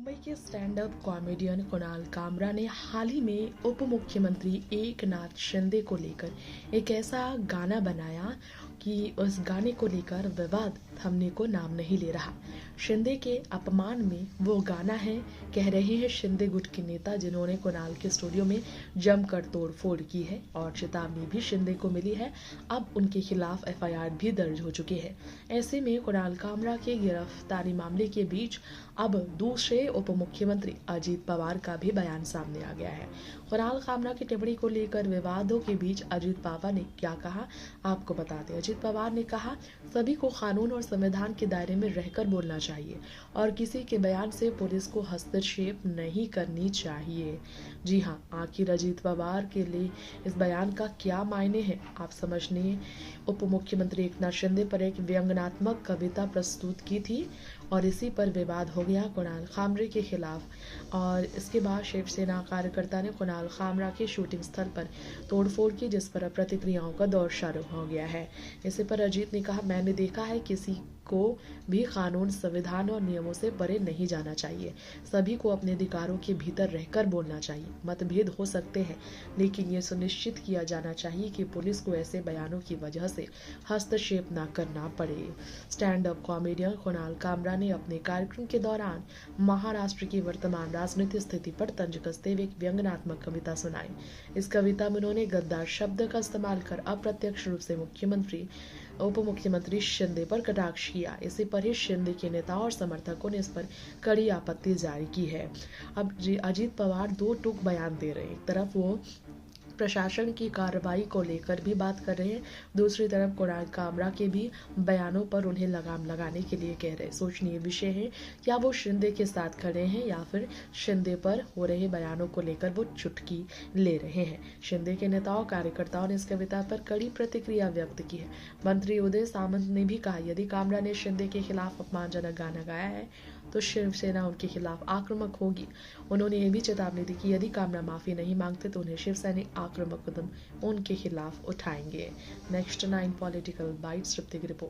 मुंबई के stand up comedian Kunal Kamra ने हाल ही में उप मुख्यमंत्री एकनाथ शिंदे को लेकर एक ऐसा गाना बनाया कि उस गाने को लेकर विवाद थमने को नाम नहीं ले रहा। शिंदे के अपमान में वो गाना है, कह रहे हैं शिंदे गुट के नेता, जिन्होंने कुणाल के स्टूडियो में जमकर तोड़फोड़ की है और चेतावनी भी शिंदे को मिली है। अब उनके खिलाफ एफआईआर भी दर्ज हो चुकी है। ऐसे में कुणाल कामरा के गिरफ्तारी मामले के बीच अब दूसरे उप मुख्यमंत्री अजीत पवार का भी बयान सामने आ गया है। कुणाल कामरा की टिप्पणी को लेकर विवादों के बीच अजीत पवार ने क्या कहा, आपको बता दें। अजीत पवार ने कहा, सभी को कानून और संविधान के दायरे में रहकर बोलना चाहिए और किसी के बयान से पुलिस को हस्तक्षेप नहीं करनी चाहिए। जी हाँ, आखिर अजीत पवार के लिए इस बयान का क्या मायने हैं, आप समझने। उप मुख्यमंत्री एकनाथ शिंदे पर एक व्यंग्यात्मक कविता प्रस्तुत की थी और इसी पर विवाद हो गया कुणाल कामरे के खिलाफ। और इसके बाद शिवसेना कार्यकर्ता ने कुणाल कामरा के शूटिंग स्थल पर तोड़फोड़ की, जिस पर प्रतिक्रियाओं का दौर शुरू हो गया है। इसी पर अजीत ने कहा, मैंने देखा है किसी को भी कानून, संविधान और नियमों से परे नहीं जाना चाहिए। सभी को अपने अधिकारों के भीतर रहकर बोलना चाहिए। मतभेद हो सकते हैं, लेकिन ये सुनिश्चित किया जाना चाहिए कि पुलिस को ऐसे बयानों की वजह से हस्तक्षेप न करना पड़े। Stand up comedian Kunal Kamra ने अपने कार्यक्रम के दौरान महाराष्ट्र की वर्तमान राजनीतिक स्थिति पर तंज कसते हुए एक व्यंग्यात्मक कविता सुनाई। इस कविता में उन्होंने गद्दार शब्द का इस्तेमाल कर अप्रत्यक्ष रूप से उप मुख्यमंत्री शिंदे पर कटाक्ष किया। इसी पर ही शिंदे के नेता और समर्थकों ने इस पर कड़ी आपत्ति जारी की है। अब अजीत पवार दो टूक बयान दे रहे हैं। एक तरफ वो प्रशासन की कार्रवाई को लेकर भी बात कर रहे हैं, दूसरी तरफ कुणाल कामरा के भी बयानों पर उन्हें लगाम लगाने के लिए कह रहे हैं। सोचनीय विषय है, क्या वो शिंदे के साथ खड़े हैं या फिर शिंदे पर हो रहे बयानों को लेकर वो चुटकी ले रहे हैं। शिंदे के नेताओं कार्यकर्ताओं ने इस कविता पर कड़ी प्रतिक्रिया व्यक्त की है। मंत्री उदय सामंत ने भी कहा, यदि कामरा ने शिंदे के खिलाफ अपमानजनक गाना गाया है तो शिवसेना उनके खिलाफ आक्रामक होगी। उन्होंने ये भी चेतावनी दी कि यदि कामरा माफी नहीं मांगते तो उन्हें शिवसैनिक आक्रामक कदम उनके खिलाफ उठाएंगे। Next 9 political bytes, Hrithik report.